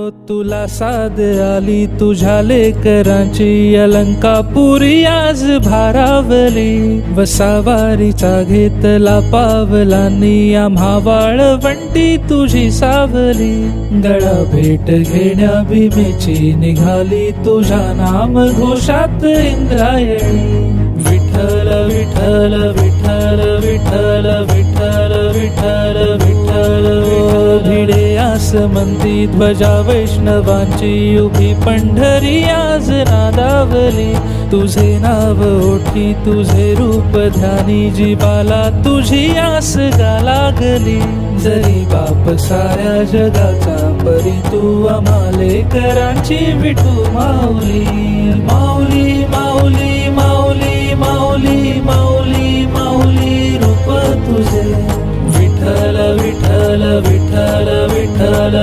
तुला साद आली तुझ्या लेकरांची अलंकापुरी आज भारावली वसावारीचा घेतला पावलांनी आम्हा वाळवंटी तुझी सावली गळा भेट घेण्या भीमेची निघाली तुझ्या नाम घोषात इंद्रायणी विठ्ठल विठ्ठल विठ्ठल विठ्ठल विठ्ठल विठ्ठल विठ्ठल भिडे आसमंती ध्वजा वैष्णवांची उभी पंढरी आज नादावली तुझे नाव ओठी तुझे रूप ध्यानी जीवाला तुझी आस गा लागली जरी बाप साऱ्या जगाचा परी तू आम्हा लेकरांची विठू माऊली माऊली माऊली माऊली माऊली माऊली माऊली रूप तुझे विठ्ठल विठ्ठल विठ्ठल विठ्ठल